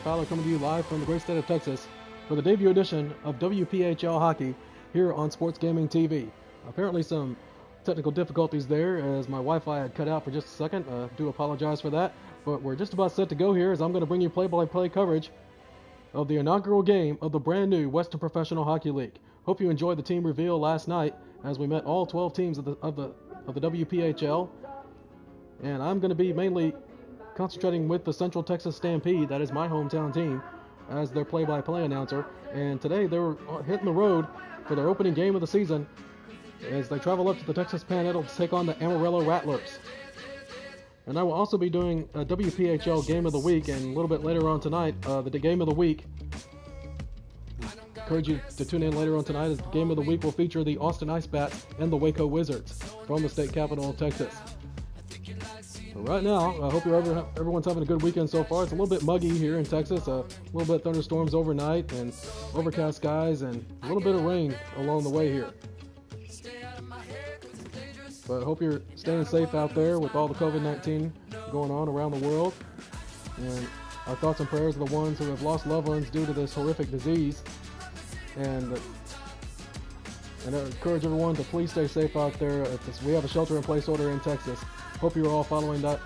Fowler coming to you live from the great state of Texas for the debut edition of WPHL Hockey here on Sports Gaming TV. Apparently some technical difficulties there as my Wi-Fi had cut out for just a second. Do apologize for that, but we're just about set to go here as I'm going to bring you play-by-play coverage of the inaugural game of the brand new Western Professional Hockey League. Hope you enjoyed the team reveal last night as we met all 12 teams of the WPHL, and I'm going to be mainly concentrating with the Central Texas Stampede, that is my hometown team, as their play-by-play announcer. And today they were hitting the road for their opening game of the season as they travel up to the Texas Panhandle to take on the Amarillo Rattlers. And I will also be doing a WPHL Game of the Week, and a little bit later on tonight, the Game of the Week. Encourage you to tune in later on tonight as the Game of the Week will feature the Austin Ice Bats and the Waco Wizards from the state capital of Texas. But right now, I hope everyone's having a good weekend so far. It's a little bit muggy here in Texas, a little bit thunderstorms overnight and overcast skies and a little bit of rain along the way here. But I hope you're staying safe out there with all the COVID-19 going on around the world. And our thoughts and prayers are the ones who have lost loved ones due to this horrific disease. And I encourage everyone to please stay safe out there. We have a shelter-in-place order in Texas. Hope you're all following that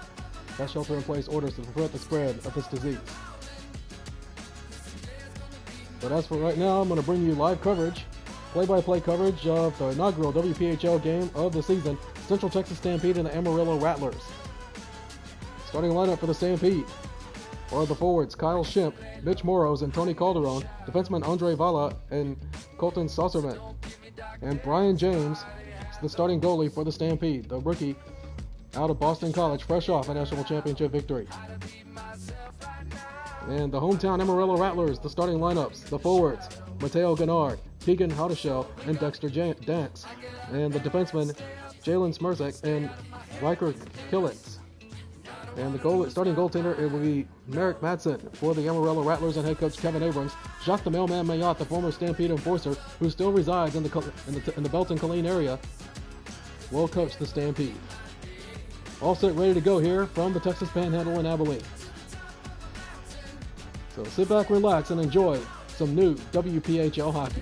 shelter-in-place orders to prevent the spread of this disease. But as for right now, I'm going to bring you live coverage, play-by-play coverage of the inaugural WPHL game of the season, Central Texas Stampede and the Amarillo Rattlers. Starting lineup for the Stampede are the forwards Kyle Shemp, Mitch Moros, and Tony Calderon, defenseman Andre Vala and Colton Saucerman, and Brian James, the starting goalie for the Stampede, the rookie out of Boston College, fresh off a national championship victory. And the hometown Amarillo Rattlers, the starting lineups, the forwards, Mateo Gennard, Keegan Haudeshell, and Dexter Dance, and the defensemen, Jalen Smerzek and Riker Killitz. And the starting goaltender, it will be Merrick Madsen for the Amarillo Rattlers and head coach Kevin Abrams. Jacques the Mailman Mayotte, the former Stampede enforcer, who still resides in the Belton-Colleen area, will coach the Stampede. All set, ready to go here from the Texas Panhandle in Abilene. So sit back, relax, and enjoy some new WPHL hockey.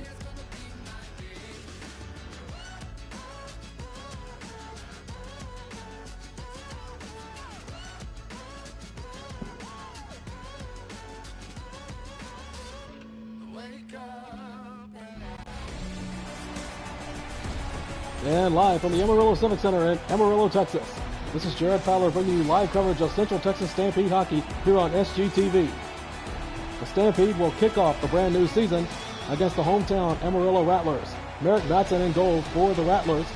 And live from the Amarillo Civic Center in Amarillo, Texas, this is Jared Fowler bringing you live coverage of Central Texas Stampede hockey here on SGTV. The Stampede will kick off the brand new season against the hometown Amarillo Rattlers. Merrick Madsen in goal for the Rattlers.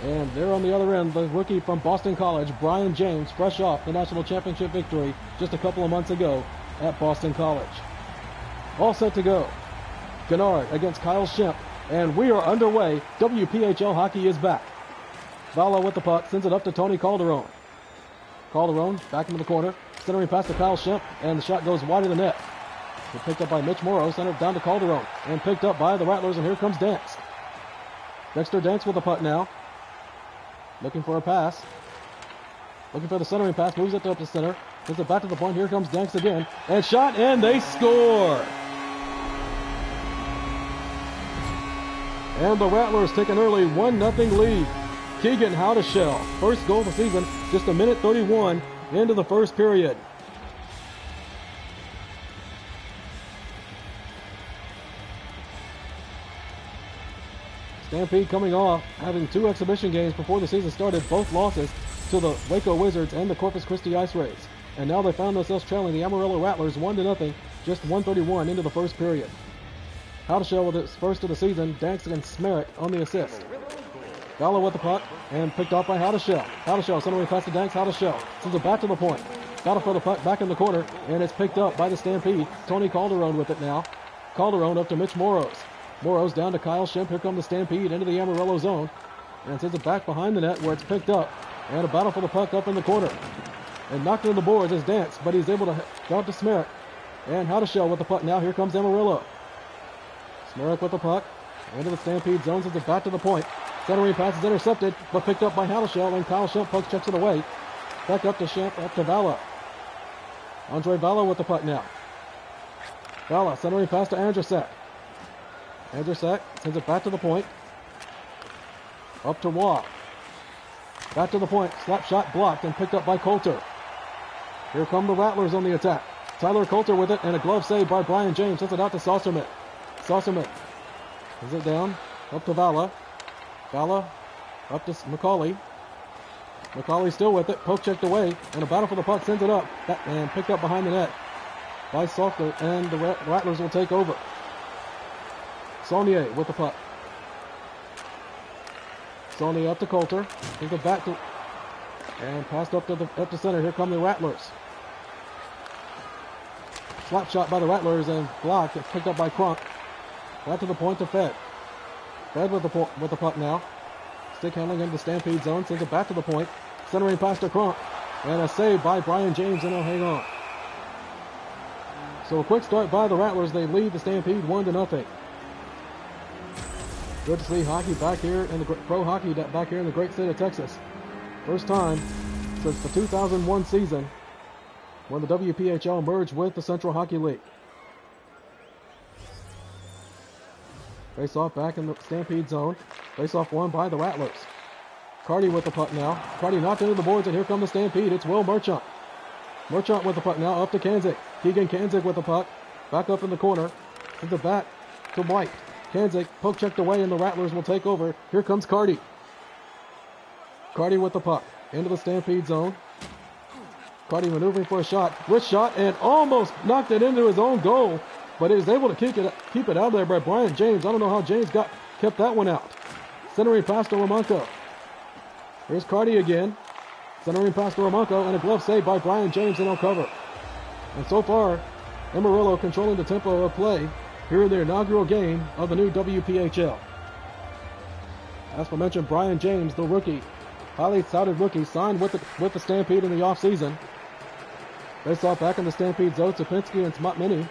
And there on the other end, the rookie from Boston College, Brian James, fresh off the national championship victory just a couple of months ago at Boston College. All set to go. Gennard against Kyle Shemp. And we are underway. WPHL hockey is back. Vala with the puck, sends it up to Tony Calderon. Calderon back into the corner, centering pass to Kyle Shemp, and the shot goes wide of the net. It's picked up by Mitch Morrow, centered down to Calderon, and picked up by the Rattlers, and here comes Dance. Dexter Dance with the puck now. Looking for a pass. Looking for the centering pass, moves it up to center, sends it back to the point, here comes Dance again, and shot, and they score! And the Rattlers take an early 1-0 lead. Keegan Haudeshell, first goal of the season, just a minute 31 into the first period. Stampede coming off, having two exhibition games before the season started, both losses to the Waco Wizards and the Corpus Christi Ice Rays. And now they found themselves trailing the Amarillo Rattlers 1-0, just 1:31 into the first period. Haudeshell with his first of the season, Danks against Smerrick on the assist. Vala with the puck, and picked off by Haudeshell. Haudeshell centering pass to Danks, Haudeshell sends it back to the point. Got to throw the puck back in the corner, and it's picked up by the Stampede. Tony Calderon with it now. Calderon up to Mitch Moros. Moros down to Kyle Shemp. Here come the Stampede into the Amarillo zone, and sends it back behind the net where it's picked up. And a battle for the puck up in the corner. And knocked into the boards is Dance, but he's able to go up to Smerrick. And Haudeshell with the puck now. Here comes Amarillo. Smerrick with the puck. Into the Stampede zone, sends it back to the point. Centering pass is intercepted, but picked up by Haudeshell, and Kyle Shemp checks it away. Back up to Shemp, up to Vala. Andre Valla with the puck now. Valla centering pass to Andrzejczyk. Andrzejczyk sends it back to the point. Up to Waugh. Back to the point. Slap shot blocked and picked up by Coulter. Here come the Rattlers on the attack. Tyler Coulter with it, and a glove save by Brian James. Sends it out to Saucerman. Saucerman sends it down. Up to Valla. Valla up to McCauley. McCauley still with it. Poke checked away. And a battle for the puck sends it up. And picked up behind the net by Salter. And the Rattlers will take over. Saulnier with the puck. Saulnier up to Coulter. Sends it back to... And passed up to center. Here come the Rattlers. Slap shot by the Rattlers and blocked. It's picked up by Crunk. Back to the point to Fed. Fed with the puck now. Stick handling into the Stampede zone. Sends it back to the point. Centering pass to Crunk. And a save by Brian James, and they'll hang on. So a quick start by the Rattlers. They lead the Stampede 1-0. Good to see hockey back here in the pro hockey back here in the great state of Texas. First time since the 2001 season when the WPHL merged with the Central Hockey League. Face off back in the Stampede zone. Face off won by the Rattlers. Carty with the puck now. Carty knocked into the boards, and here come the Stampede. It's Will Merchant. Merchant with the puck now up to Kanzig. Keegan Kanzig with the puck. Back up in the corner. To the back to White. Kanzig poke checked away, and the Rattlers will take over. Here comes Carty. Carty with the puck. Into the Stampede zone. Carty maneuvering for a shot. Wrist shot, and almost knocked it into his own goal. But he was able to keep it out of there by Brian James. I don't know how James kept that one out. Centering pass to Romanko. Here's Carty again. Centering pass to Romanko, and a glove save by Brian James, and he'll cover. And so far, Amarillo controlling the tempo of play here in their inaugural game of the new WPHL. As I mentioned, Brian James, the rookie, highly touted rookie, signed with the Stampede in the offseason. Face off back in the Stampede zone. Sapinski and Smotmini.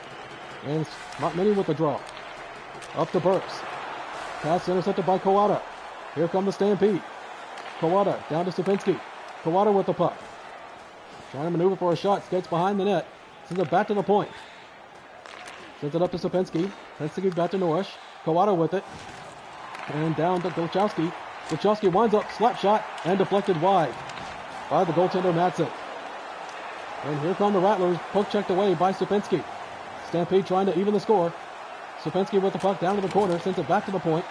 And Smotmini with the draw. Up to Burks. Pass intercepted by Kawada. Here come the Stampede. Kawada down to Sapinski. Kawada with the puck. Trying to maneuver for a shot. Skates behind the net. Sends it back to the point. Sends it up to Sapinski. Sapinski back to Norris. Kawada with it. And down to Golchowski. Golchowski winds up. Slap shot. And deflected wide by the goaltender Madsen. And here come the Rattlers. Poke checked away by Sapinski. Stampede trying to even the score. Sapinski with the puck down to the corner. Sends it back to the point.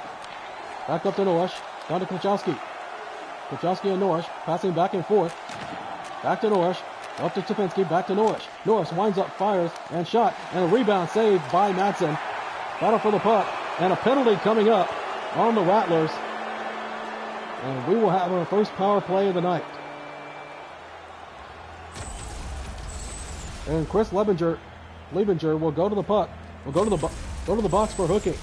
Back up to Norris. Down to Golchowski. Golchowski and Norris passing back and forth. Back to Norris. Up to Sapinski. Back to Norris. Norris winds up, fires, and shot. And a rebound saved by Madsen. Battle for the puck. And a penalty coming up on the Rattlers. And we will have our first power play of the night. And Chris Liebinger will go to the puck. Will go to the box for hooking.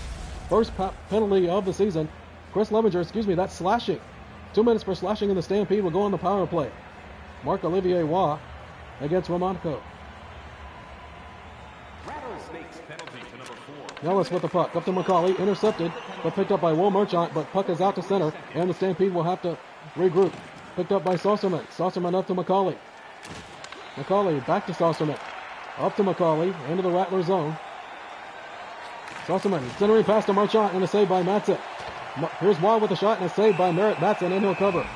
First penalty of the season. Chris Liebinger, that's slashing. 2 minutes for slashing in the Stampede will go on the power play. Marc-Olivier Waugh against Romanko. Nellis with the puck. Up to McCauley. Intercepted, but picked up by Will Merchant. But puck is out to center, and the Stampede will have to regroup. Picked up by Saucerman. Saucerman up to McCauley. McCauley back to Saucerman. Up to McCauley. Into the Rattler zone. Saucerman centering pass to Merchant, and a save by Madsen. Here's Waugh with a shot, and a save by Merritt Madsen, and he'll cover.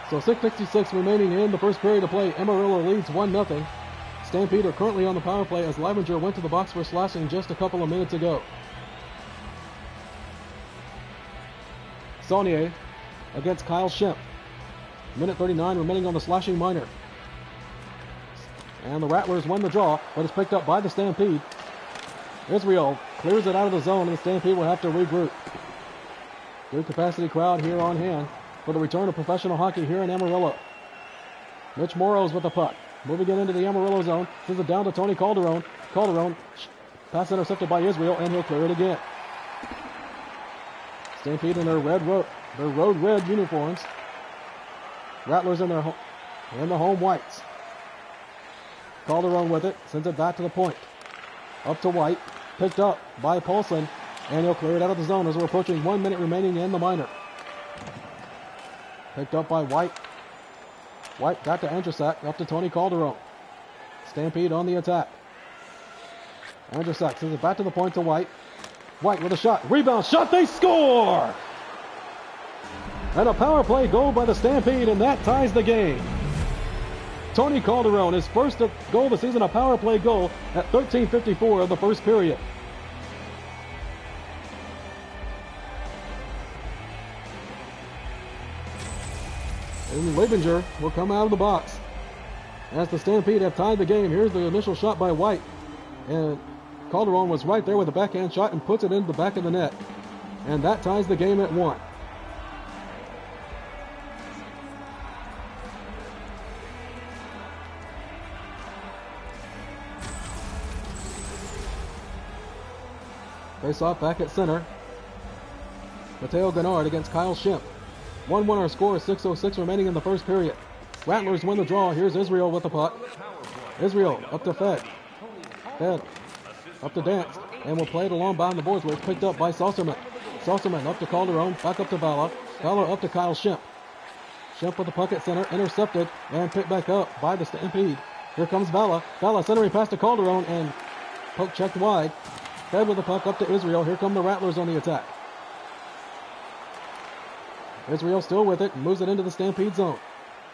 So 6:56 remaining in the first period of play. Amarillo leads 1-0. Stampede are currently on the power play as Liebinger went to the box for slashing just a couple of minutes ago. Saulnier against Kyle Schemp. Minute 39 remaining on the slashing minor. And the Rattlers won the draw, but it's picked up by the Stampede. Israel clears it out of the zone, and the Stampede will have to regroup. Good capacity crowd here on hand for the return of professional hockey here in Amarillo. Mitch Morrow's with the puck. Moving it into the Amarillo zone. Sends it down to Tony Calderon. Calderon, pass intercepted by Israel, and he'll clear it again. Stampede in their road red uniforms. Rattlers in the home whites. Calderon with it. Sends it back to the point. Up to White. Picked up by Paulson. And he'll clear it out of the zone as we're approaching 1 minute remaining in the minor. Picked up by White. White back to Andrzejczyk. Up to Tony Calderon. Stampede on the attack. Andrzejczyk sends it back to the point to White. White with a shot. Rebound shot. They score! And a power play goal by the Stampede, and that ties the game. Tony Calderon, his first goal of the season, a power play goal at 13:54 of the first period. And Libinger will come out of the box as the Stampede have tied the game. Here's the initial shot by White. And Calderon was right there with a backhand shot and puts it into the back of the net. And that ties the game at 1. Face off back at center. Mateo Gennard against Kyle Schimpf. 1-1 our score, 6:06 remaining in the first period. Rattlers win the draw. Here's Israel with the puck. Israel up to Fed. Fed up to Dance. And will play it along behind the boards where it's picked up by Saucerman. Saucerman up to Calderon. Back up to Vala. Vala up to Kyle Schimpf. Schimpf with the puck at center. Intercepted and picked back up by the Stampede. Here comes Vala. Vala centering pass to Calderon and poke checked wide. Fed with the puck up to Israel. Here come the Rattlers on the attack. Israel still with it and moves it into the Stampede zone.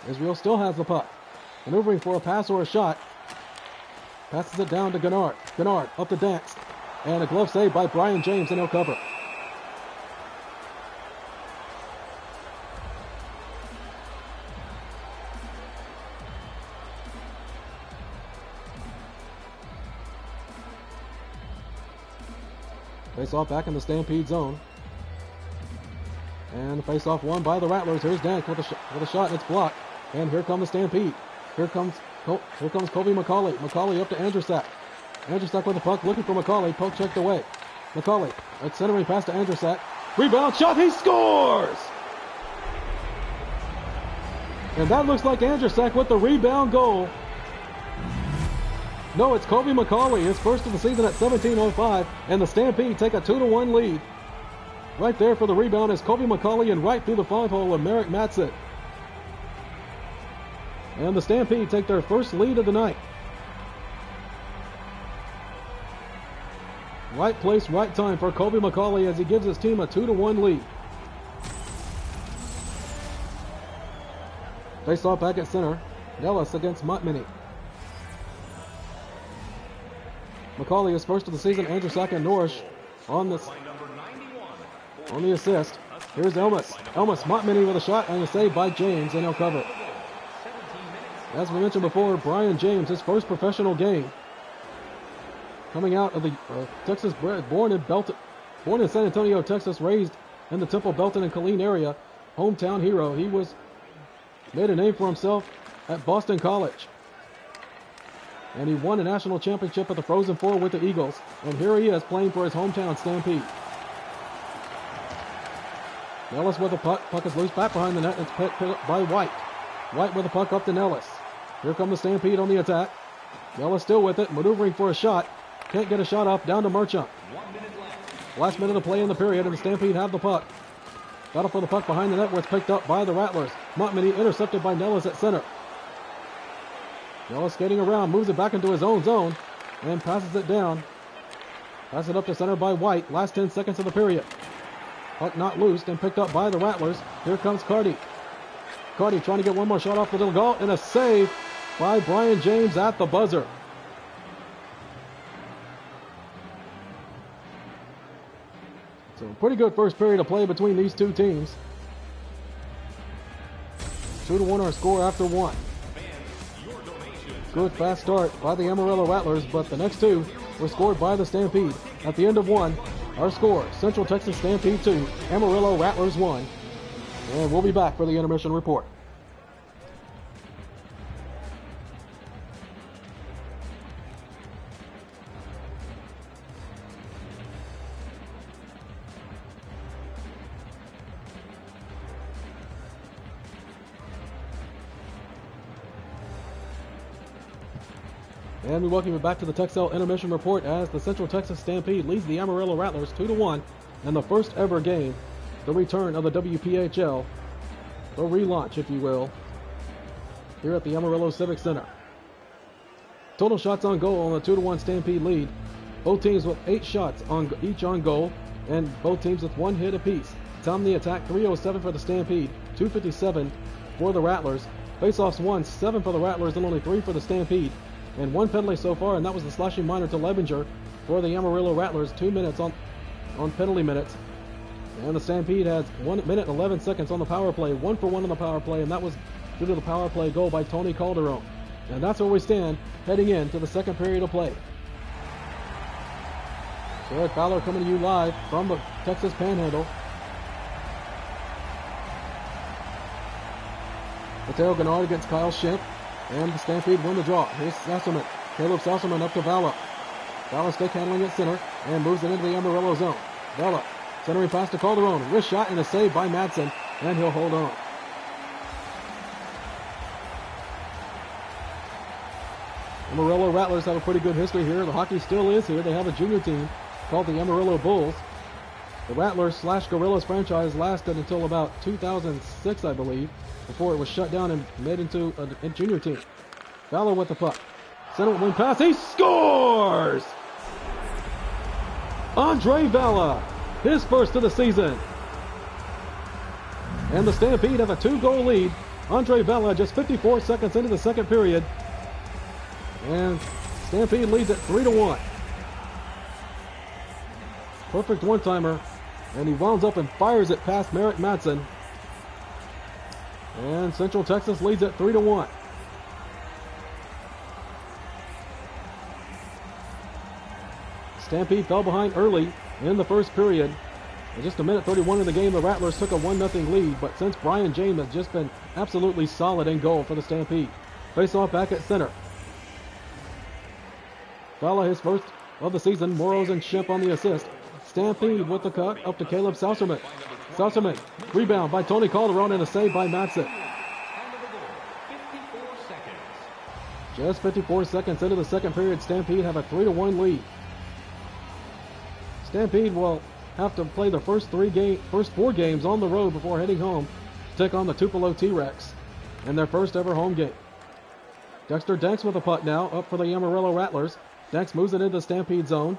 Israel still has the puck. Maneuvering for a pass or a shot. Passes it down to Gennard. Gennard up to Dance. And a glove save by Brian James, and he'll cover. Face off back in the Stampede zone. And the face-off won by the Rattlers. Here's Dank with a shot, and it's blocked. And here come the Stampede. Here comes Kobe McCauley. McCauley up to Andrzejczyk. Andrzejczyk with the puck, looking for McCauley. Poke checked away. McCauley, a centering pass to Andrzejczyk. Rebound shot, he scores! And that looks like Andrzejczyk with the rebound goal. No, it's Kobe McCauley, his first of the season at 17:05, and the Stampede take a 2-1 lead. Right there for the rebound is Kobe McCauley, and right through the 5-hole of Merrick Matzik. And the Stampede take their first lead of the night. Right place, right time for Kobe McCauley as he gives his team a 2-1 lead. Face off back at center. Nellis against Montminy. McCauley is first of the season. Andrzejczyk and Norrish on the assist. Here's Elmas. Elmas, Montminy with a shot and a save by James, and he'll cover. As we mentioned before, Brian James, his first professional game. Coming out of the Texas, born in San Antonio, Texas, raised in the Temple, Belton, and Killeen area. Hometown hero. He made a name for himself at Boston College. And he won a national championship at the Frozen Four with the Eagles. And here he is playing for his hometown Stampede. Nellis with the puck. Puck is loose back behind the net. It's picked up by White. White with the puck up to Nellis. Here come the Stampede on the attack. Nellis still with it. Maneuvering for a shot. Can't get a shot off. Down to Merchant. Last minute of play in the period, and the Stampede have the puck. Battle for the puck behind the net where it's picked up by the Rattlers. Montminy intercepted by Nellis at center. Nellis skating around. Moves it back into his own zone. And passes it down. Passes it up to center by White. Last 10 seconds of the period. Puck not loosed and picked up by the Rattlers. Here comes Carty. Carty trying to get one more shot off the little goal, and a save by Brian James at the buzzer. So pretty good first period of play between these two teams. 2-1 our score after one. Good fast start by the Amarillo Rattlers, but the next two were scored by the Stampede. At the end of one, our score, Central Texas Stampede 2, Amarillo Rattlers 1. And we'll be back for the intermission report. And we welcome you back to the Texel Intermission Report as the Central Texas Stampede leads the Amarillo Rattlers 2-1 in the first ever game, the return of the WPHL, the relaunch, if you will, here at the Amarillo Civic Center. Total shots on goal on a 2-1 Stampede lead. Both teams with 8 shots each on goal, and both teams with 1 hit apiece. Time the attack, 3:07 for the Stampede, 2:57 for the Rattlers. Faceoffs won, 7 for the Rattlers and only 3 for the Stampede. And 1 penalty so far, and that was the slashing minor to Lebinger for the Amarillo Rattlers. 2 minutes on penalty minutes. And the Stampede has 1 minute and 11 seconds on the power play, 1 for 1 on the power play, and that was due to the power play goal by Tony Calderon. And that's where we stand heading into the second period of play. Jared Fowler coming to you live from the Texas Panhandle. Mateo Gennard against Kyle Schimpf, and the Stampede win the draw. Here's Sasserman. Caleb Sasserman up to Valla. Valla stick handling at center and moves it into the Amarillo zone. Valla centering pass to Calderon. Wrist shot and a save by Madsen, and he'll hold on. Amarillo Rattlers have a pretty good history here. The hockey still is here. They have a junior team called the Amarillo Bulls. The Rattlers/Gorillas franchise lasted until about 2006, I believe, before it was shut down and made into a junior team. Valla with the puck. Center wing pass. He scores! Andre Valla, his first of the season. And the Stampede have a 2-goal lead. Andre Valla just 54 seconds into the second period. And Stampede leads at 3-1. Perfect one-timer. And he wounds up and fires it past Merrick Madsen. And Central Texas leads at 3-1. Stampede fell behind early in the first period. In just a minute 31 of the game, the Rattlers took a 1-0 lead, but since Brian James has just been absolutely solid in goal for the Stampede. Face-off back at center. Valla his first of the season. Moros and Schimpf on the assist. Stampede with the cut up to Caleb Saucerman. Saucerman, rebound by Tony Calderon and a save by Madsen. Just 54 seconds into the second period, Stampede have a 3-1 lead. Stampede will have to play the first 4 games on the road before heading home to take on the Tupelo T-Rex in their first ever home game. Dexter Danks with the puck now, up for the Amarillo Rattlers. Danks moves it into the Stampede zone.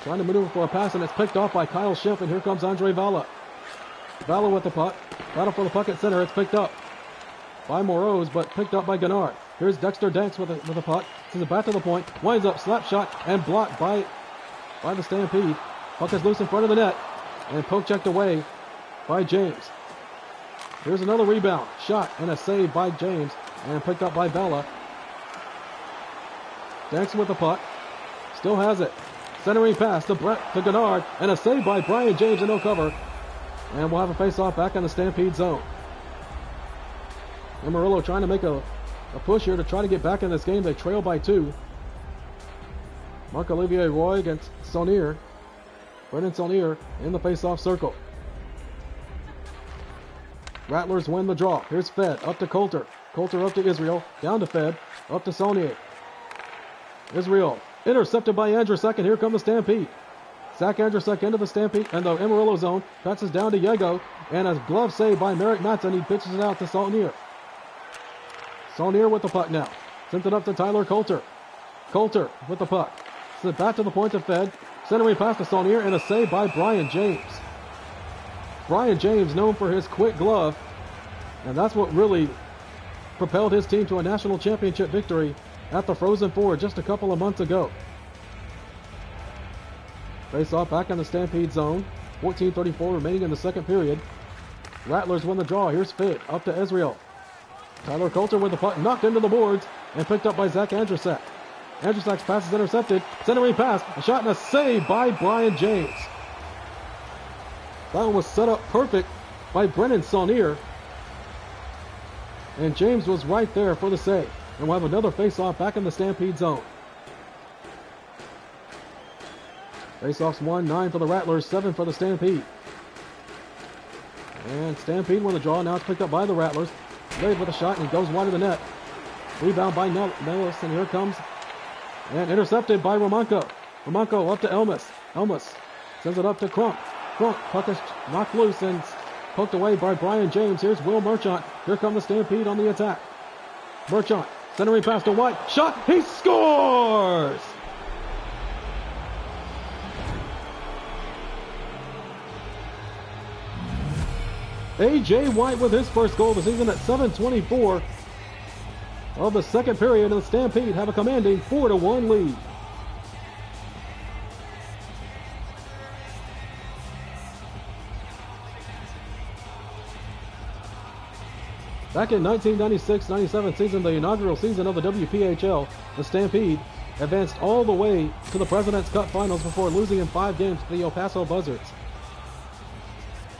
Trying to maneuver for a pass, and it's picked off by Kyle Schimpf, and here comes Andre Valla. Valla with the puck. Battle for the puck at center. It's picked up by Moros, but picked up by Gennard. Here's Dexter Danks with the puck. Sends it back to the point. Winds up, slap shot, and blocked by the Stampede. Puck is loose in front of the net, and poke checked away by James. Here's another rebound. Shot and a save by James, and picked up by Valla. Danks with the puck. Still has it. Centering pass to Gennard, and a save by Brian James and no cover. And we'll have a face-off back in the Stampede zone. Amarillo trying to make a push here to try to get back in this game. They trail by 2. Marc-Olivier Roy against Saunier. Brendan Saunier in the face-off circle. Rattlers win the draw. Here's Fed up to Coulter. Coulter up to Israel. Down to Fed. Up to Saunier. Israel intercepted by Andrusek, and here come the Stampede. Zach Andrusek into the Stampede and the Amarillo zone. Passes down to Yego, and a glove save by Merrick Madsen. He pitches it out to Saunier. Saunier with the puck now. Sent it up to Tyler Coulter. Coulter with the puck. Sent it back to the point of Fed. Centering pass to Saunier, and a save by Brian James. Brian James, known for his quick glove, and that's what really propelled his team to a national championship victory at the Frozen Four just a couple of months ago. Face off back in the Stampede zone. 14:34 remaining in the second period. Rattlers win the draw. Here's Fid up to Israel. Tyler Coulter with the puck knocked into the boards and picked up by Zach Andrusek. Andrusek's pass is intercepted. Centering pass, a shot and a save by Brian James. That one was set up perfect by Brennan Saunier. And James was right there for the save. And we'll have another face-off back in the Stampede zone. Face-offs 1-9 for the Rattlers, 7 for the Stampede. And Stampede won the draw. Now it's picked up by the Rattlers. Laid with a shot, and he goes wide of the net. Rebound by Nellis, and here it comes. And intercepted by Romanko. Romanko up to Elmas. Elmas sends it up to Crump. Crump, puck is knocked loose and poked away by Brian James. Here's Will Merchant. Here come the Stampede on the attack. Merchant Centering pass to White. Shot. He scores! A.J. White with his first goal of the season at 7:24 of the second period, and the Stampede have a commanding 4-1 lead. Back in 1996-97 season, the inaugural season of the WPHL, the Stampede advanced all the way to the President's Cup Finals before losing in 5 games to the El Paso Buzzards.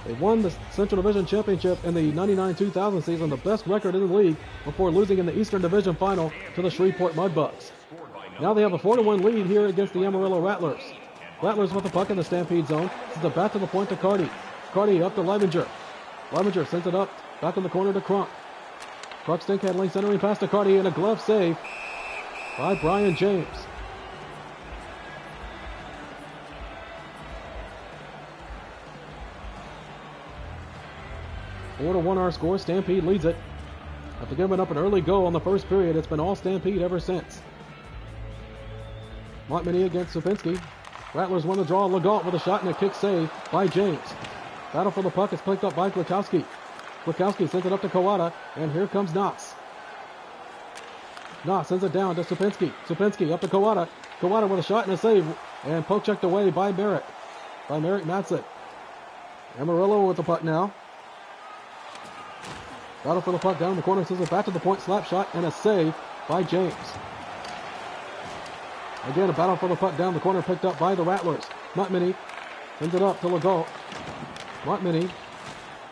They won the Central Division Championship in the 99-2000 season, the best record in the league, before losing in the Eastern Division Final to the Shreveport Mudbugs. Now they have a 4-1 lead here against the Amarillo Rattlers. Rattlers with the puck in the Stampede zone. This is the bat to the point to Carty. Carty up to Leibinger. Leibinger sends it up, back in the corner to Crunk. Crunk stink handling, centering pass to Carty, and a glove save by Brian James. Four to 1 our score. Stampede leads it. After giving up an early goal on the first period, it's been all Stampede ever since. Montmany against Supinski. Rattlers won the draw. Legault with a shot and a kick save by James. Battle for the puck is picked up by Glukowski. Glukowski sends it up to Kawada, and here comes Knox. Knox sends it down to Supinski. Supinski up to Kawada. Kawada with a shot and a save, and poke checked away by Merrick. By Merrick Madsen. Amarillo with the puck now. Battle for the puck down in the corner, sends it back to the point, slap shot, and a save by James. Again, a battle for the puck down the corner, picked up by the Rattlers. Montmany sends it up to Legault. Montmany,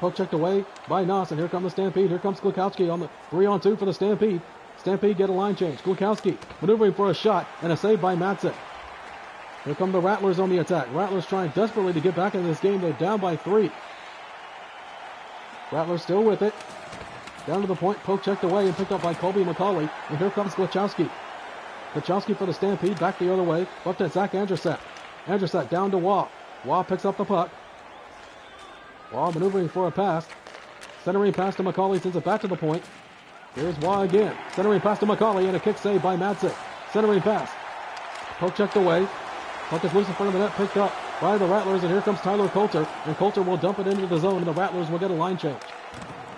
poke checked away by Noss, and here comes the Stampede. Here comes Glukowski on the 3-on-2 for the Stampede. Stampede get a line change. Glukowski maneuvering for a shot, and a save by Madsen. Here come the Rattlers on the attack. Rattlers trying desperately to get back into this game. They're down by 3. Rattlers still with it. Down to the point, poke checked away and picked up by Colby McCauley. And here comes Glachowski. Glachowski for the Stampede, back the other way. Up to Zach Andrusat. Andrusat down to Waugh. Waugh picks up the puck. Waugh maneuvering for a pass. Centering pass to McCauley, sends it back to the point. Here's Waugh again. Centering pass to McCauley and a kick save by Madsen. Centering pass. Poke checked away. Puck is loose in front of the net, picked up by the Rattlers, and here comes Tyler Coulter. And Coulter will dump it into the zone, and the Rattlers will get a line change.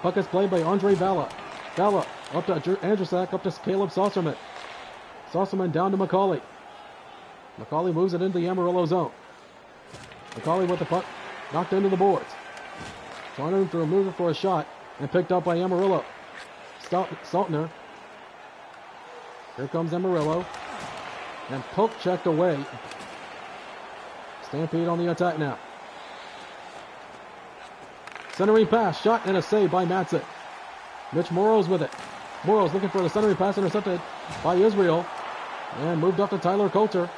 Puck is played by Andre Valla. Valla up to Andrusak, up to Caleb Saucerman. Saucerman down to McCauley. McCauley moves it into the Amarillo zone. McCauley with the puck, knocked into the boards. Trying to remove it for a shot, and picked up by Amarillo. Saltner. Here comes Amarillo. And poke checked away. Stampede on the attack now. Centering pass, shot and a save by Madsen. Mitch Morrow's with it. Morrow's looking for the centering pass, intercepted by Israel. And moved up to Tyler Coulter.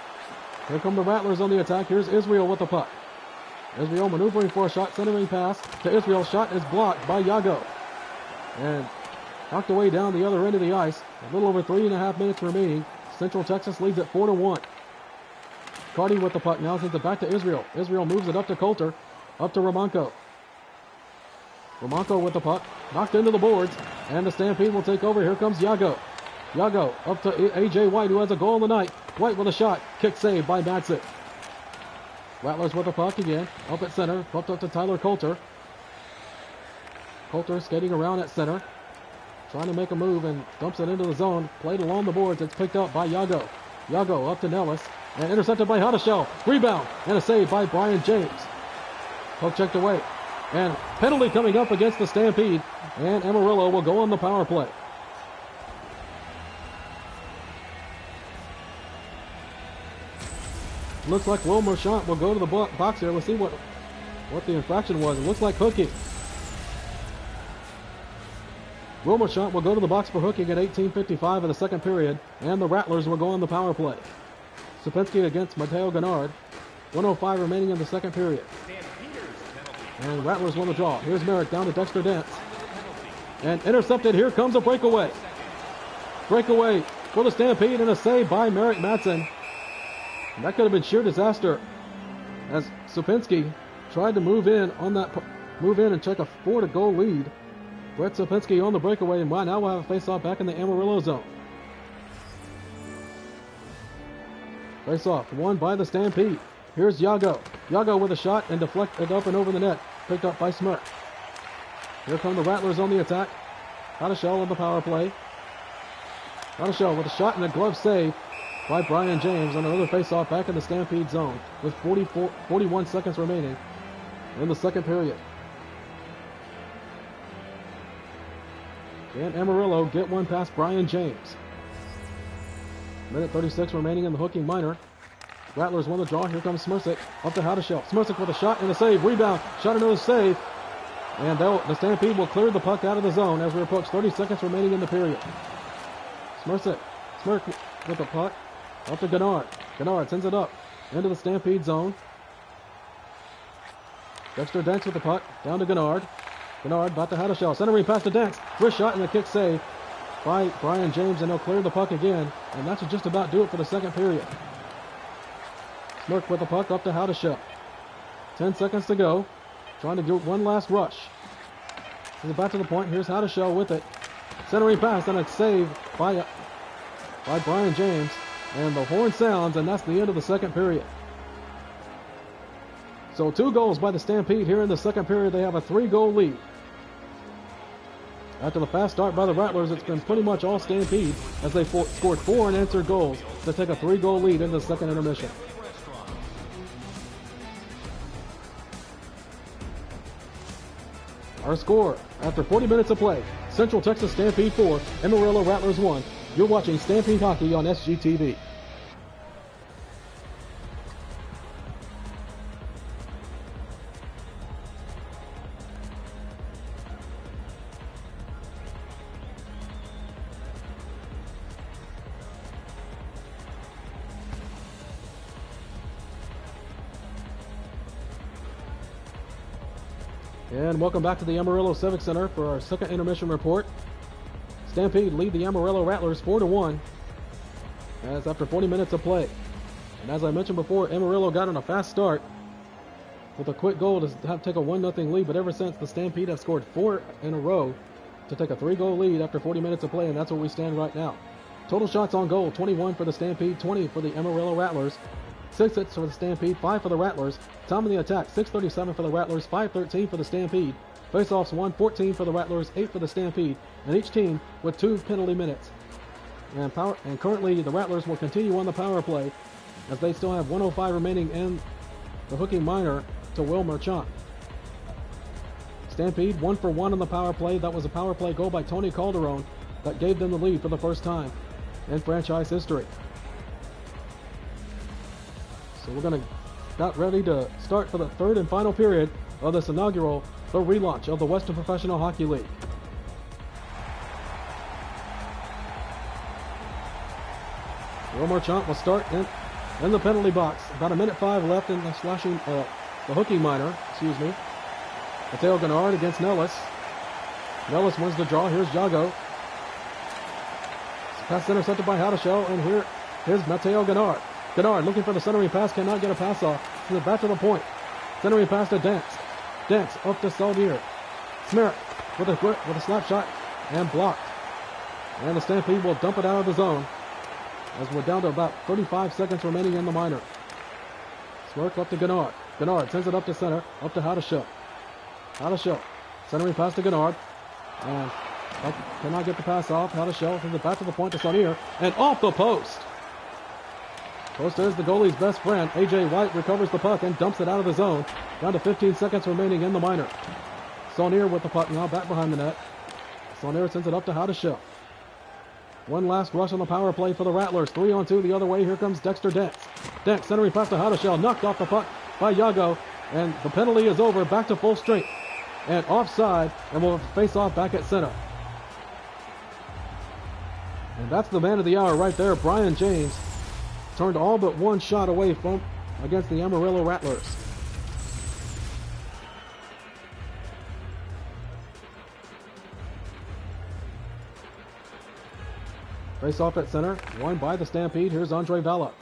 Here come the Rattlers on the attack. Here's Israel with the puck. Israel maneuvering for a shot, centering pass to Israel. Shot is blocked by Yago. And knocked away down the other end of the ice. A little over 3.5 minutes remaining. Central Texas leads at 4-1. Carty with the puck now, sends it back to Israel. Israel moves it up to Coulter. Up to Romanko. Romanko with the puck, knocked into the boards, and the Stampede will take over. Here comes Yago. Yago up to A.J. White, who has a goal in the night. White with a shot, kick saved by Madsen. Rattlers with the puck again, up at center, bumped up to Tyler Coulter. Coulter skating around at center, trying to make a move and dumps it into the zone. Played along the boards, it's picked up by Yago. Yago up to Nellis, and intercepted by Huddishell. Rebound, and a save by Brian James. Poke checked away. And penalty coming up against the Stampede, and Amarillo will go on the power play. Looks like Will Marchant will go to the box here. Let's see what the infraction was. It looks like hooking. Will Marchant will go to the box for hooking at 18:55 of the second period, and the Rattlers will go on the power play. Supinski against Mateo Gennard. 1:05 remaining in the second period. And Rattlers won the draw. Here's Merrick down to Dexter Dance. And intercepted. Here comes a breakaway. Breakaway for the Stampede, and a save by Merrick Madsen. And that could have been sheer disaster as Supinski tried to move in and check a 4-goal lead. Brett Supinski on the breakaway, and now we'll have a face-off back in the Amarillo zone. Face off, won by the Stampede. Here's Yago. Yago with a shot and deflected up and over the net. Picked up by Smirk. Here come the Rattlers on the attack. Hadashell on the power play. Hadashell with a shot and a glove save by Brian James on another face-off back in the Stampede zone with 41 seconds remaining in the second period. Can Amarillo get one past Brian James? Minute 36 remaining in the hooking minor. Rattlers won the draw. Here comes Smirsic up to Hadashell. Smirsic with a shot and a save. Rebound. Shot another save. And the Stampede will clear the puck out of the zone as we approach 30 seconds remaining in the period. Smirk with the puck. Up to Gennard. Gennard sends it up into the Stampede zone. Dexter Danks with the puck. Down to Gennard. Gennard back to Hadashell. Centering pass to Danks. Wrist shot and a kick save by Brian James, and he'll clear the puck again. And that should just about do it for the second period. Smirk with the puck up to Hadashell. 10 seconds to go. Trying to get one last rush. He's back to the point. Here's Hadashell with it. Centering pass and a save by Brian James. And the horn sounds, and that's the end of the second period. So 2 goals by the Stampede here in the second period. They have a 3-goal lead. After the fast start by the Rattlers, it's been pretty much all Stampede as they scored 4 unanswered goals to take a 3-goal lead in the second intermission. Our score after 40 minutes of play: Central Texas Stampede 4, Amarillo Rattlers 1. You're watching Stampede Hockey on SGTV. And welcome back to the Amarillo Civic Center for our second intermission report. Stampede lead the Amarillo Rattlers 4-1 as after 40 minutes of play. And as I mentioned before, Amarillo got on a fast start with a quick goal to take a 1-0 lead, but ever since, the Stampede have scored 4 in a row to take a 3-goal lead after 40 minutes of play, and that's where we stand right now. Total shots on goal: 21 for the Stampede, 20 for the Amarillo Rattlers. 6 hits for the Stampede, 5 for the Rattlers. Time of the attack: 6:37 for the Rattlers, 5:13 for the Stampede. Faceoffs: 1:14 for the Rattlers, 8 for the Stampede, and each team with 2 penalty minutes. And currently the Rattlers will continue on the power play as they still have 1:05 remaining in the hooking minor to Will Merchant. Stampede 1 for 1 on the power play. That was a power play goal by Tony Calderon that gave them the lead for the first time in franchise history. So we're going to get ready to start for the third and final period of this inaugural, the relaunch of the Western Professional Hockey League. Will Marchant will start in the penalty box. About 1:05 left in the the hooking minor, Mateo Gennard against Nellis. Nellis wins the draw. Here's Jago. Pass intercepted by Hadashell, and here's Mateo Gennard. Gennard looking for the centering pass, cannot get a pass off. He's back to the point. Centering pass to Danks. Danks up to Saldier. Smirk with a slap shot and blocked. And the Stampede will dump it out of the zone as we're down to about 35 seconds remaining in the minor. Smirk up to Gennard. Gennard sends it up to center, up to Hadashell. Hadashell centering pass to Gennard, and cannot get the pass off. Hadashell sends it back to the point to Saldier, and off the post. Post is the goalie's best friend. A.J. White recovers the puck and dumps it out of the zone. Down to 15 seconds remaining in the minor. Saunier with the puck now back behind the net. Saunier sends it up to Hadashell. One last rush on the power play for the Rattlers. 3-on-2 the other way. Here comes Dexter Danks. Danks centering pass to Hadashell. Knocked off the puck by Yago. And the penalty is over. Back to full strength. And offside. And we'll face off back at center. And that's the man of the hour right there. Brian James turned all but one shot away from against the Amarillo Rattlers. Face off at center, won by the Stampede. Here's Andre Valla.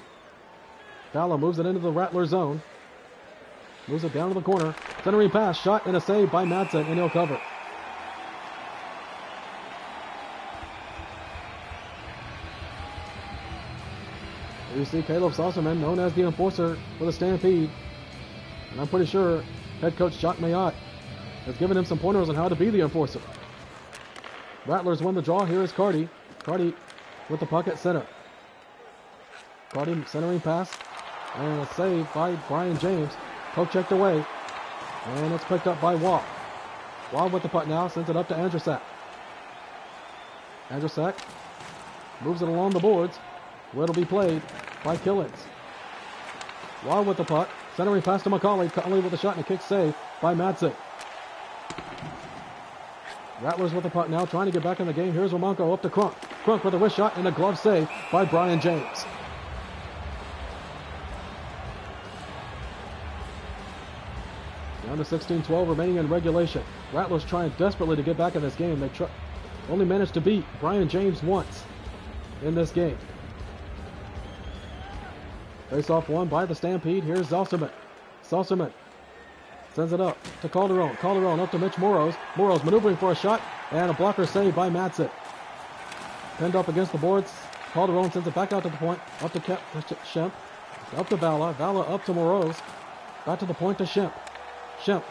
Valla moves it into the Rattler zone. Moves it down to the corner. Centering pass, shot and a save by Madsen, and he'll cover. You see Caleb Sosserman, known as the enforcer for the Stampede. And I'm pretty sure head coach Jacques Mayotte has given him some pointers on how to be the enforcer. Rattlers won the draw. Here is Carty. Carty with the puck at center. Carty centering pass. And a save by Brian James. Poke checked away. And it's picked up by Waugh. Waugh with the puck now. Sends it up to Andrusak. Andrusak moves it along the boards, where it'll be played by Killens. Waugh with the puck. Centering pass to McCauley. McCauley with a shot and a kick save by Madsen. Rattlers with the puck now, trying to get back in the game. Here's Romanko up to Crunk. Crunk with a wrist shot and a glove save by Brian James. Down to 16-12 remaining in regulation. Rattlers trying desperately to get back in this game. They only managed to beat Brian James once in this game. Face-off won by the Stampede. Here's Zosserman. Zosserman sends it up to Calderon. Calderon up to Mitch Moros. Moros maneuvering for a shot and a blocker save by Madsen. Pinned up against the boards. Calderon sends it back out to the point. Up to Shemp. Up to Vala. Vala up to Moros. Back to the point to Shemp. Shemp.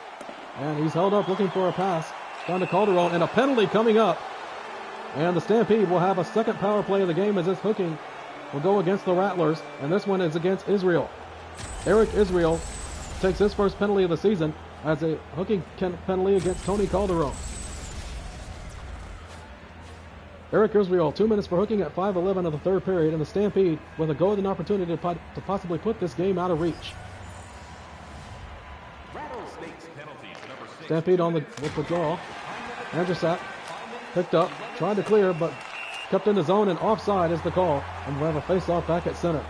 And he's held up looking for a pass. Down to Calderon. And a penalty coming up. And the Stampede will have a second power play of the game as this hooking will go against the Rattlers. And this one is against Israel. Eric Israel takes his first penalty of the season as a hooking penalty against Tony Calderon. Eric Israel, 2 minutes for hooking at 5:11 of the third period, and the Stampede with a golden opportunity to possibly put this game out of reach. Stampede on with the draw. Andrusak picked up, tried to clear, but kept in the zone, and offside is the call, and we'll have a face-off back at center.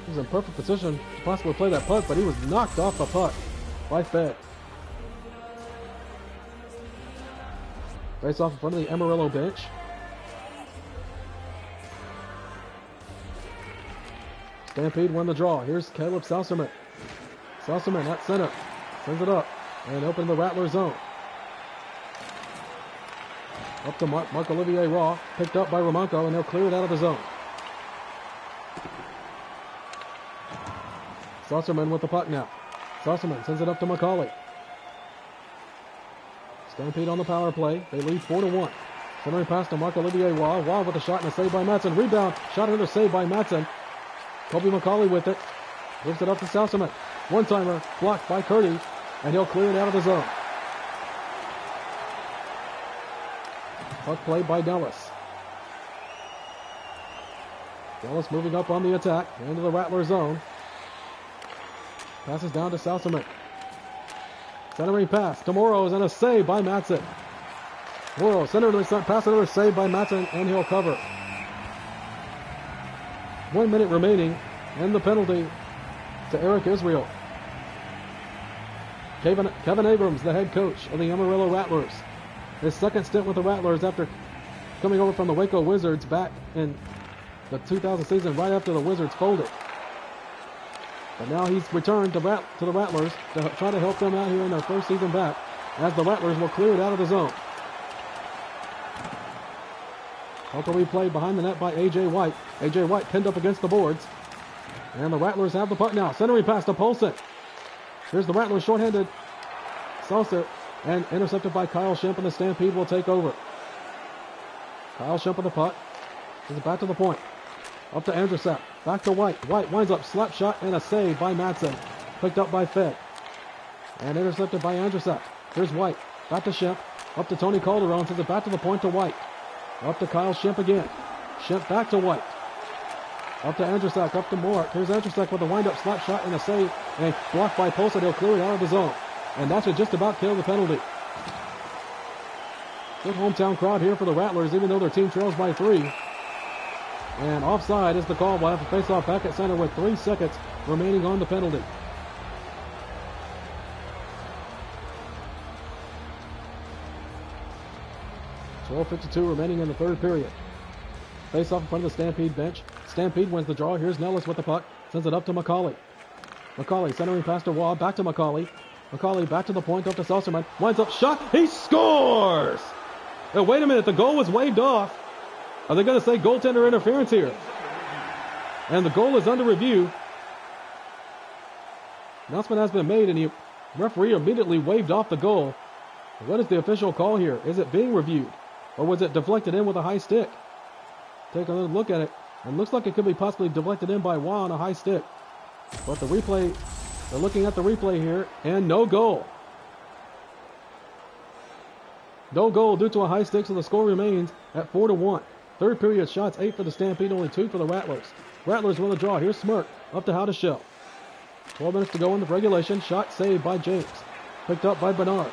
He was in perfect position to possibly play that puck, but he was knocked off the puck by Fed. Face off in front of the Amarillo bench. Stampede won the draw. Here's Caleb Sosserman. Sosserman at center. Sends it up and open the Rattler zone. Up to Marc-Olivier Raw. Picked up by Romanko, and they'll clear it out of the zone. Sosserman with the puck now. Sosserman sends it up to McCauley. Stampede on the power play. They lead 4-1. Centering pass to Marc-Olivier Waugh. Waugh with a shot and a save by Madsen. Rebound. Shot another save by Madsen. Kobe McCauley with it. Gives it up to Sosserman. One-timer blocked by Curdy, and he'll clear it out of the zone. Puck played by Dallas. Dallas moving up on the attack into the Rattler zone. Passes down to Sosserman. Centering pass to Moros and a save by Madsen. Moros centering pass, another save by Madsen, and he'll cover. 1 minute remaining, and the penalty to Eric Israel. Kevin Abrams, the head coach of the Amarillo Rattlers. His second stint with the Rattlers after coming over from the Waco Wizards back in the 2000 season, right after the Wizards folded. But now he's returned to the Rattlers to try to help them out here in their first season back, as the Rattlers will clear it out of the zone. Puck will be played behind the net by A.J. White. A.J. White pinned up against the boards. And the Rattlers have the puck now. Centering pass to Polson. Here's the Rattlers shorthanded Saucer, and intercepted by Kyle Shemp, and the Stampede will take over. Kyle Shemp with the puck. Is it back to the point. Up to Andrusak. Back to White. White winds up, slap shot, and a save by Madsen. Picked up by Fed. And intercepted by Andrusak. Here's White. Back to Shemp. Up to Tony Calderon. Sends it back to the point to White. Up to Kyle Shemp again. Shemp back to White. Up to Andrusak. Up to Moore. Here's Andrusak with a wind-up slap shot and a save. And blocked by Polson. He'll clear it out of the zone. And that should just about kill the penalty. Good hometown crowd here for the Rattlers, even though their team trails by 3. And offside is the call. We'll have to face off back at center with 3 seconds remaining on the penalty. .52 remaining in the third period. Face off in front of the Stampede bench. Stampede wins the draw. Here's Nellis with the puck. Sends it up to McCauley. McCauley centering pass to Waugh. Back to McCauley. McCauley back to the point, up to Seltzerman. Winds up, shot, he scores! Now, wait a minute, the goal was waved off. Are they going to say goaltender interference here? And the goal is under review. Announcement has been made, and the referee immediately waved off the goal. What is the official call here? Is it being reviewed? Or was it deflected in with a high stick? Take a look at it. It looks like it could be possibly deflected in by Waugh on a high stick. But the replay, they're looking at the replay here, and no goal. No goal due to a high stick, so the score remains at 4-1. Third period shots, 8 for the Stampede, only 2 for the Rattlers. Rattlers win the draw. Here's Smirk, up to Howdeshell. 12 minutes to go in the regulation. Shot saved by James. Picked up by Bernard.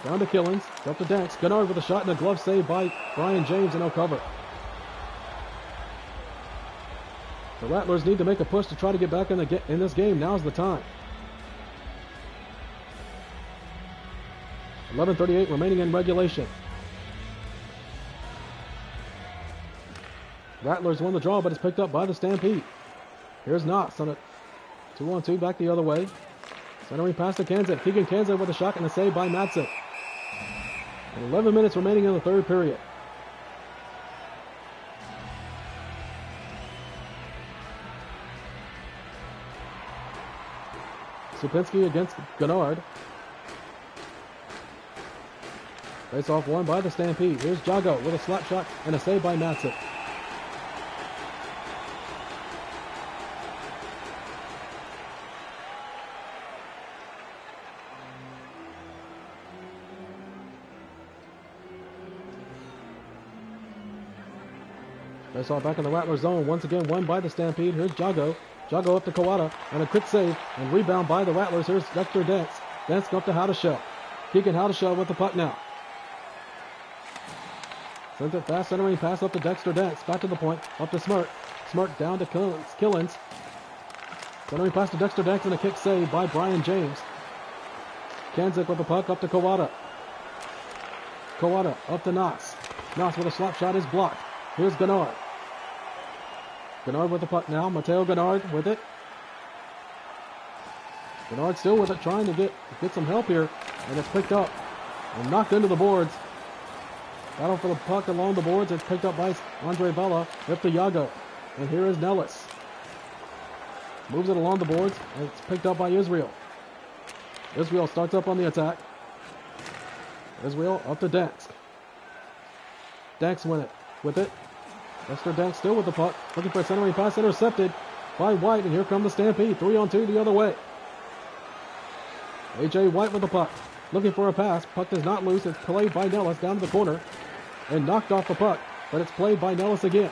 Down to Killens, up to Danks. Bernard with a shot and a glove saved by Brian James, and no cover. The Rattlers need to make a push to try to get back in this game. Now's the time. 11:38 remaining in regulation. Rattlers won the draw, but it's picked up by the Stampede. Here's Knox on it. 2-on-2 back the other way. Centering pass to Kanzan. Keegan Kanzan with a shot and a save by Madsen. And 11 minutes remaining in the third period. Supinski against Gennard. Face off won by the Stampede. Here's Jago with a slap shot and a save by Madsen. Face off back in the Rattler zone. Once again won by the Stampede. Here's Jago. Jago up to Kawada. And a quick save. And rebound by the Rattlers. Here's Dexter Dance. Dance up to Howdeshell. Keegan Howdeshell with the puck now. Sends it fast. Centering pass up to Dexter Dance. Back to the point. Up to Smirk. Smirk down to Killens. Centering pass to Dexter Dance and a kick save by Brian James. Kanzik with the puck up to Kawada. Kawada up to Knox. Knox with a slap shot is blocked. Here's Gennard. Gennard with the puck now. Mateo Gennard with it. Gennard still with it, trying to get some help here. And it's picked up and knocked into the boards. Battle for the puck along the boards. It's picked up by Andre Vela with the Yago. And here is Nellis. Moves it along the boards. And it's picked up by Israel. Israel starts up on the attack. Israel up to Dansk. Dansk with it. Dexter Danks still with the puck. Looking for a centering pass, intercepted by White. And here come the Stampede. 3-on-2 the other way. A.J. White with the puck. Looking for a pass. Puck is not loose. It's played by Nellis down to the corner. And knocked off the puck. But it's played by Nellis again.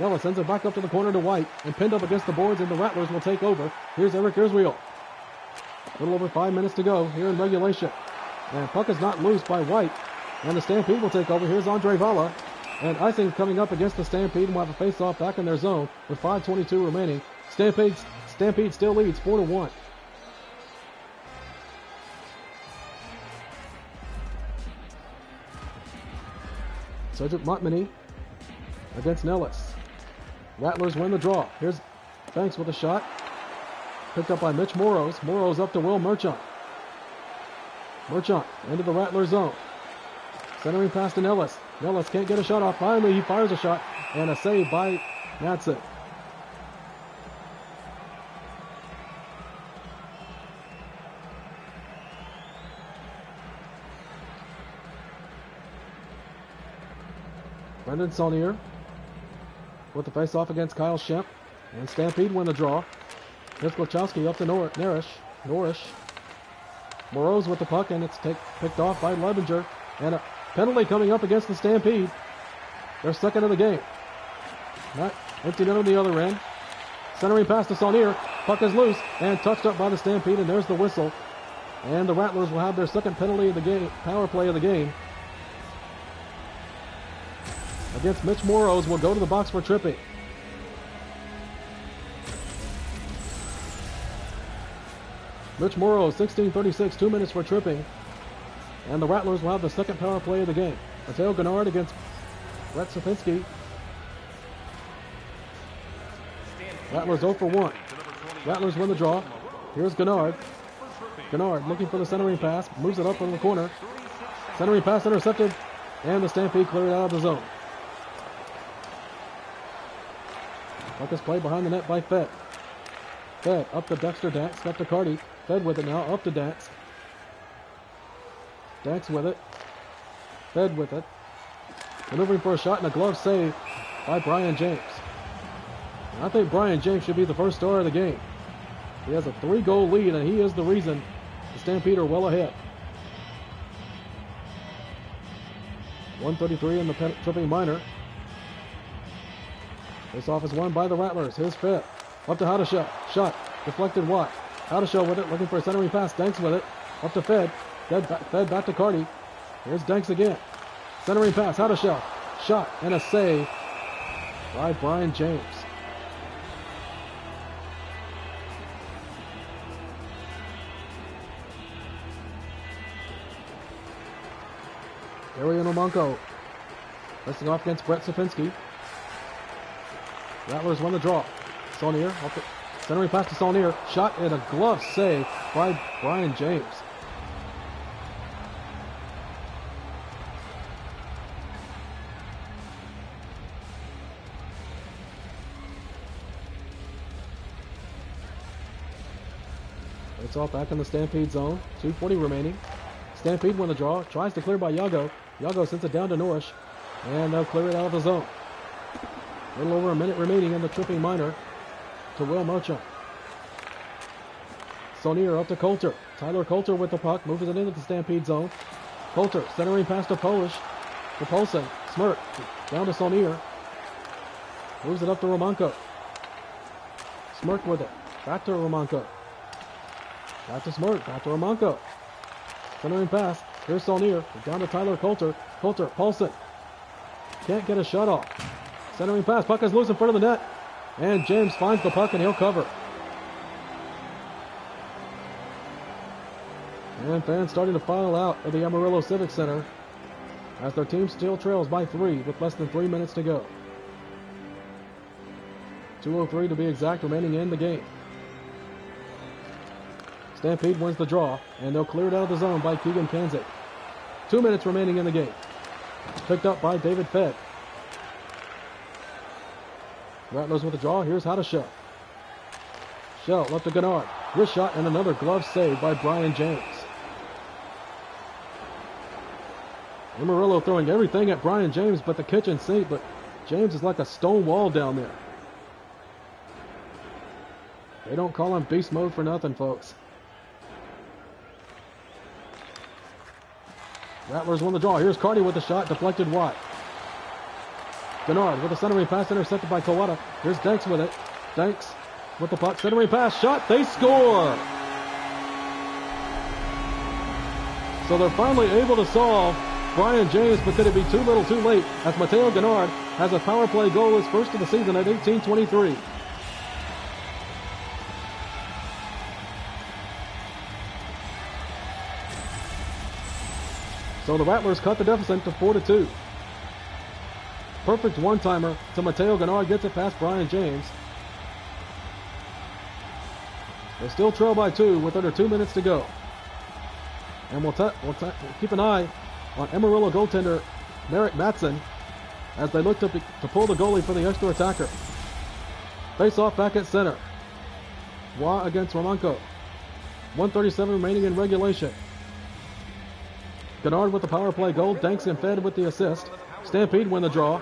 Nellis sends it back up to the corner to White. And pinned up against the boards, and the Rattlers will take over. Here's Eric Israel. A little over 5 minutes to go here in regulation. And puck is not loose by White. And the Stampede will take over. Here's Andre Vela. And icing coming up against the Stampede, and will have a face-off back in their zone with 5:22 remaining. Stampede still leads 4-1. Cedric Montmany against Nellis. Rattlers win the draw. Here's Banks with a shot. Picked up by Mitch Moros. Moros up to Will Merchant. Merchant into the Rattler zone. Centering pass to Nellis. Nellis can't get a shot off. Finally, he fires a shot. And a save by Madsen. Brendan Saunier with the face-off against Kyle Shemp. And Stampede win the draw. Here's Glachowski up to Norrish. Moreau's with the puck, and it's picked off by Lebinger. And a penalty coming up against the Stampede. Their second of the game. Not emptied in on the other end. Centering pass to Saunier. Puck is loose and touched up by the Stampede, and there's the whistle. And the Rattlers will have their second penalty of the game, power play of the game. Against Mitch Moros, will go to the box for tripping. Mitch Moros, 16:36, 2 minutes for tripping. And the Rattlers will have the second power play of the game. Mateo Gennard against Brett Sapinski. Rattlers 0 for 1. Rattlers win the draw. Here's Gennard. Gennard looking for the centering pass. Moves it up in the corner. Centering pass intercepted. And the Stampede cleared out of the zone. Puck is played behind the net by Fed. Fed up to Dexter Dax. Got to Carty. Fed with it now. Up to Dax. Dax with it. Fed with it. Maneuvering for a shot and a glove save by Brian James. And I think Brian James should be the first star of the game. He has a 3-goal lead, and he is the reason the Stampede are well ahead. 1:33 in the tripping minor. This off is won by the Rattlers. Here's Fed. Up to Howdesha. Shot. Deflected wide. Howdesha with it. Looking for a centering pass. Danks with it. Up to Fed. Fed back to Carty. Here's Danks again. Centering pass. Howdesha. Shot and a save by Brian James. Arian Omanko pressing off against Brett Sapinski. Rattlers won the draw. Saunier, centering pass to Saunier. Shot and a glove save by Brian James. It's off back in the Stampede zone. 2:40 remaining. Stampede won the draw. Tries to clear by Yago. Yago sends it down to Norrish. And they'll clear it out of the zone. A little over a minute remaining in the tripping minor to Will Mocha. Saunier up to Coulter. Tyler Coulter with the puck. Moves it into the Stampede zone. Coulter centering pass to Polish. To Polson. Smirk. Down to Saunier. Moves it up to Romanko. Smirk with it. Back to Romanko. Back to Smirk. Back to Romanko. Centering pass. Here's Saunier. Down to Tyler Coulter. Coulter. Paulson. Can't get a shot off. Centering pass. Puck is loose in front of the net. And James finds the puck and he'll cover. And fans starting to file out of the Amarillo Civic Center as their team still trails by 3 with less than 3 minutes to go. 2:03 to be exact remaining in the game. Stampede wins the draw, and they'll clear it out of the zone by Keegan Kanzik. 2 minutes remaining in the game. Picked up by David Fed. Rattlers with the draw. Here's Howdesha. Shell up to Gennard. Wrist shot and another glove save by Brian James. Amarillo throwing everything at Brian James but the kitchen sink, but James is like a stone wall down there. They don't call him beast mode for nothing, folks. Rattlers won the draw. Here's Carty with the shot, deflected wide. Gennard with a centering pass intercepted by Kawada. Here's Danks with it. Danks with the puck, centering pass, shot, they score! So they're finally able to solve Brian James, but could it be too little too late as Mateo Gennard has a power play goal, his first of the season at 18:23. So the Rattlers cut the deficit to 4-2. Perfect one-timer to Mateo Gennard, gets it past Brian James. They still trail by 2 with under 2 minutes to go. And we'll keep an eye on Amarillo goaltender Merrick Matson as they look to pull the goalie for the extra attacker. Face off back at center. Wah against Romanko. 1:37 remaining in regulation. Gennard with the power play goal. Danks and Fed with the assist. Stampede win the draw.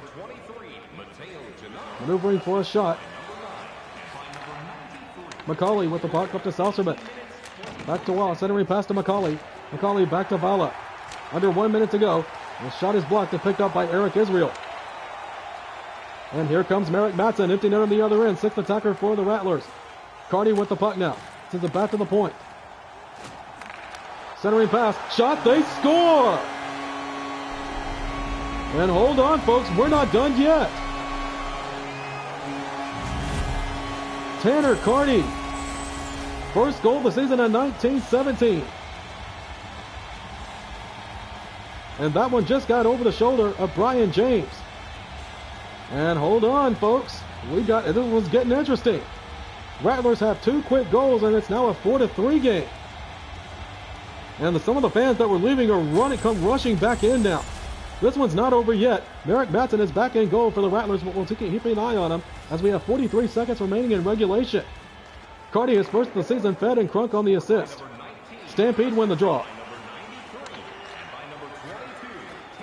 Maneuvering for a shot. McCauley with the puck up to Salserman. Back to Wah. Centering pass to McCauley. McCauley back to Vala. Under 1 minute to go. The shot is blocked and picked up by Eric Israel. And here comes Merrick Matson. Empty net on the other end. Sixth attacker for the Rattlers. Carty with the puck now. Sends it back to the point. Centering pass. Shot. They score! And hold on, folks. We're not done yet. Tanner Carty. First goal of the season in 1917. And that one just got over the shoulder of Brian James. And hold on, folks. This one's getting interesting. Rattlers have 2 quick goals, and it's now a 4-3 game. And some of the fans that were leaving are come rushing back in now. This one's not over yet. Merrick Matson is back in goal for the Rattlers, but we'll keep an eye on him as we have 43 seconds remaining in regulation. Carty is first of the season, Fed and Crunk on the assist. Stampede win the draw.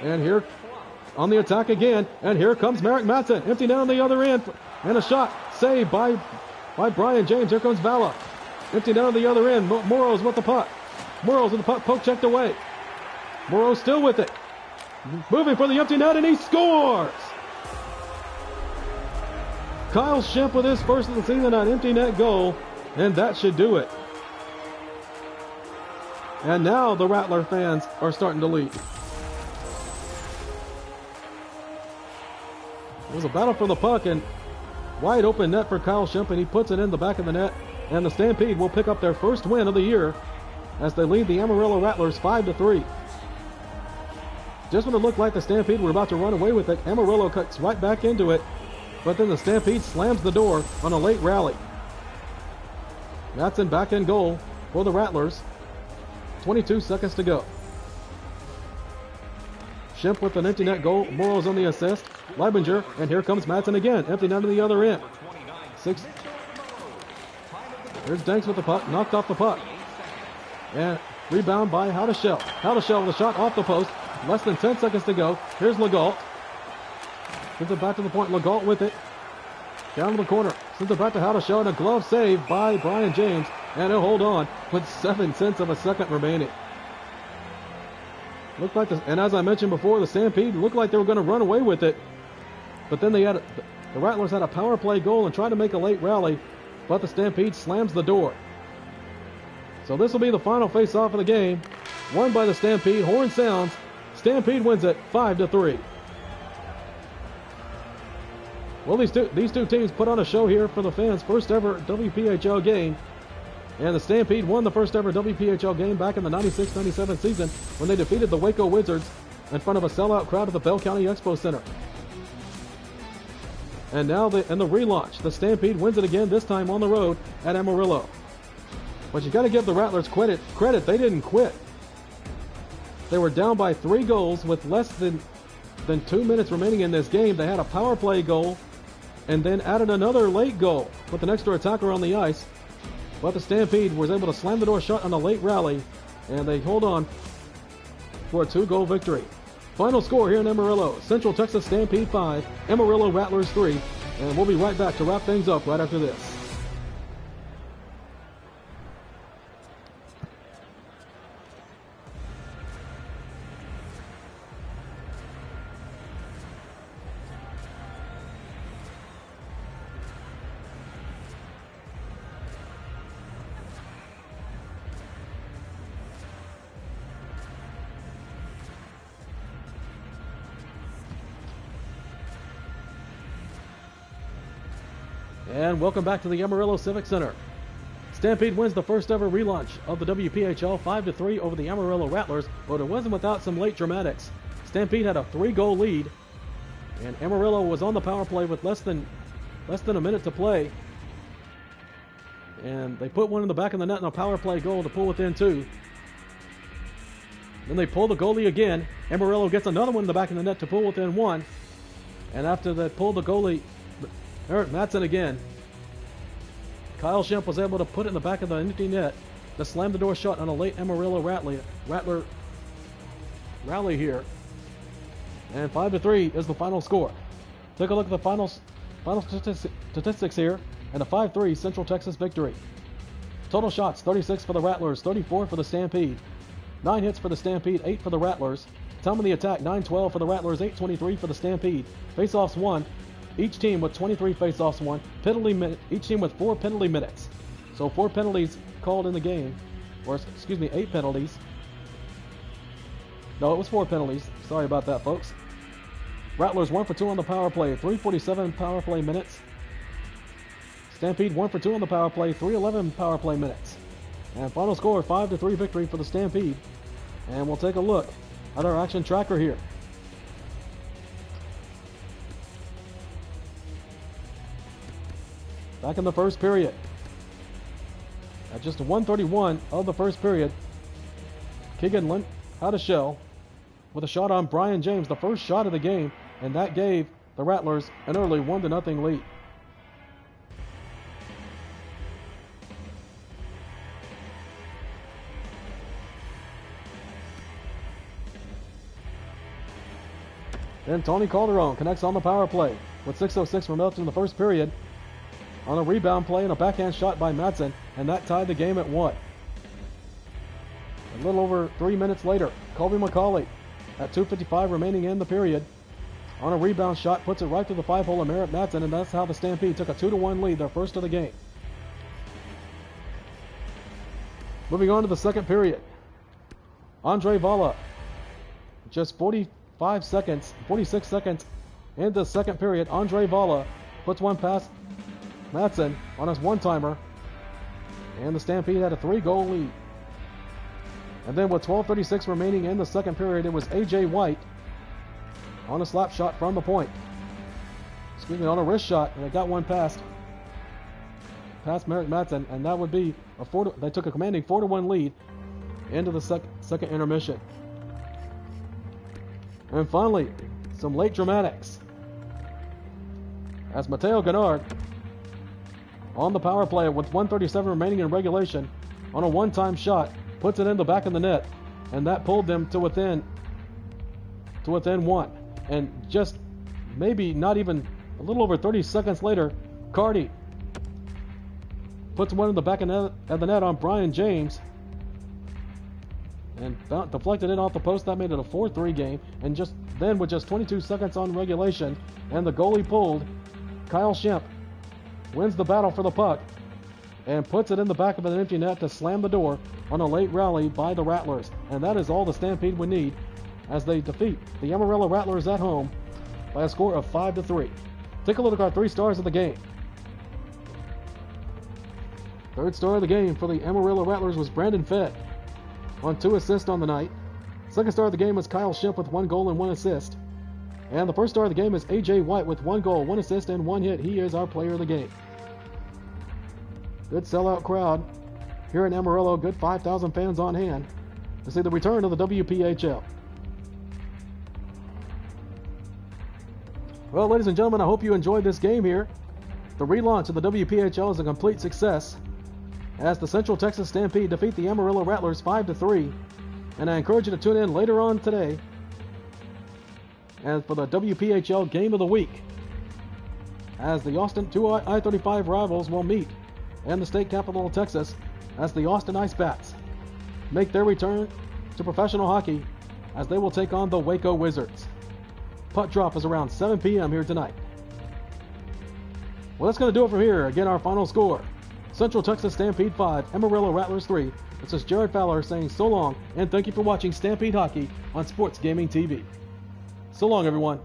And here on the attack again, and here comes Merrick Matson, empty down the other end, and a shot saved by Brian James. Here comes Vala, empty down the other end. Morrow's with the puck. Morrow's with the puck, poke checked away. Morrow still with it. Moving for the empty net, and he scores! Kyle Shemp with his first of the season on empty net goal, and that should do it. And now the Rattler fans are starting to leave. It was a battle for the puck, and wide open net for Kyle Shemp, and he puts it in the back of the net, and the Stampede will pick up their first win of the year as they lead the Amarillo Rattlers 5-3. Just when it looked like the Stampede were about to run away with it, Amarillo cuts right back into it, but then the Stampede slams the door on a late rally. Matson back in goal for the Rattlers. 22 seconds to go. Shemp with an empty net goal. Morrow's on the assist. Leibinger, and here comes Matson again, empty down to the other end. Here's Danks with the puck, knocked off the puck. And rebound by Howdeshell. Howdeshell with a shot off the post. Less than 10 seconds to go. Here's Legault. Sends it back to the point. Legault with it. Down to the corner. Sends it back to Howdeshell, and a glove save by Brian James. And he'll hold on with 7/10 of a second remaining. Looked like and as I mentioned before, the Stampede looked like they were going to run away with it. But then the Rattlers had a power play goal and tried to make a late rally, but the Stampede slams the door. So this will be the final face-off of the game. Won by the Stampede. Horn sounds. Stampede wins it 5-3. Well, these two teams put on a show here for the fans. First ever WPHL game. And the Stampede won the first ever WPHL game back in the 96-97 season when they defeated the Waco Wizards in front of a sellout crowd at the Bell County Expo Center. And now in the relaunch, the Stampede wins it again, this time on the road at Amarillo. But you got to give the Rattlers credit. They didn't quit. They were down by 3 goals with less than 2 minutes remaining in this game. They had a power play goal and then added another late goal with an extra attacker on the ice. But the Stampede was able to slam the door shut on a late rally, and they hold on for a 2-goal victory. Final score here in Amarillo: Central Texas Stampede 5, Amarillo Rattlers 3, and we'll be right back to wrap things up right after this. And welcome back to the Amarillo Civic Center. Stampede wins the first ever relaunch of the WPHL 5-3 over the Amarillo Rattlers, but it wasn't without some late dramatics. Stampede had a 3-goal lead, and Amarillo was on the power play with less than a minute to play. And they put one in the back of the net in a power play goal to pull within 2. Then they pull the goalie again. Amarillo gets another one in the back of the net to pull within 1. And after they pulled the goalie, Merrick Matson again, Kyle Shemp was able to put it in the back of the empty net to slam the door shut on a late Amarillo Rattler rally here. And 5-3 is the final score. Take a look at the final statistics here, and a 5-3 Central Texas victory. Total shots: 36 for the Rattlers, 34 for the Stampede. 9 hits for the Stampede, 8 for the Rattlers. Time of the attack: 9-12 for the Rattlers, 8-23 for the Stampede. Face-offs won. Each team with 23 face-offs won. Each team with 4 penalty minutes. So 4 penalties called in the game. Or, excuse me, 8 penalties. No, it was 4 penalties. Sorry about that, folks. Rattlers 1 for 2 on the power play. 3:47 power play minutes. Stampede 1 for 2 on the power play. 3:11 power play minutes. And final score: 5-3 victory for the Stampede. And we'll take a look at our action tracker here. Back in the first period, at just 1:31 of the first period, Keegan Lynn had a shell with a shot on Brian James, the first shot of the game, and that gave the Rattlers an early 1-0 lead. Then Tony Calderon connects on the power play with 6:06 remaining in the first period on a rebound play and a backhand shot by Madsen, and that tied the game at 1. A little over 3 minutes later, Colby McCauley at 2:55 remaining in the period on a rebound shot puts it right through the 5-hole of Merritt Madsen, and that's how the Stampede took a 2-1 lead, their first of the game. Moving on to the second period. Andre Vala, just 46 seconds into the second period, Andre Vala puts one past Madsen on his one-timer, and the Stampede had a 3-goal lead. And then with 12:36 remaining in the second period, it was A.J. White on a slap shot from the point. On a wrist shot, and they got one past Merritt Madsen, and that would be they took a commanding 4-1 lead into the second intermission. And finally, some late dramatics, as Mateo Gennard on the power play with 1:37 remaining in regulation on a one-time shot puts it in the back of the net, and that pulled them to within one. And just maybe not even a little over 30 seconds later, Cardi puts one in the back of the net on Brian James and deflected it off the post. That made it a 4-3 game. And just then, with just 22 seconds on regulation and the goalie pulled, Kyle Schemp wins the battle for the puck and puts it in the back of an empty net to slam the door on a late rally by the Rattlers. And that is all the Stampede would need as they defeat the Amarillo Rattlers at home by a score of 5-3. Take a look at our 3 stars of the game. Third star of the game for the Amarillo Rattlers was Brandon Fedd on 2 assists on the night. Second star of the game was Kyle Schemp with 1 goal and 1 assist. And the first star of the game is A.J. White with 1 goal, 1 assist, and 1 hit. He is our player of the game. Good sellout crowd here in Amarillo. Good 5,000 fans on hand to see the return of the WPHL. Well, ladies and gentlemen, I hope you enjoyed this game here. The relaunch of the WPHL is a complete success as the Central Texas Stampede defeat the Amarillo Rattlers 5-3. And I encourage you to tune in later on today and for the WPHL Game of the Week, as the Austin 2 I-35 rivals will meet in the state capital of Texas as the Austin Ice Bats make their return to professional hockey as they will take on the Waco Wizards. Puck drop is around 7 p.m. here tonight. Well, that's going to do it from here. Again, our final score: Central Texas Stampede 5, Amarillo Rattlers 3. This is Jared Fowler saying so long, and thank you for watching Stampede Hockey on Sports Gaming TV. So long, everyone.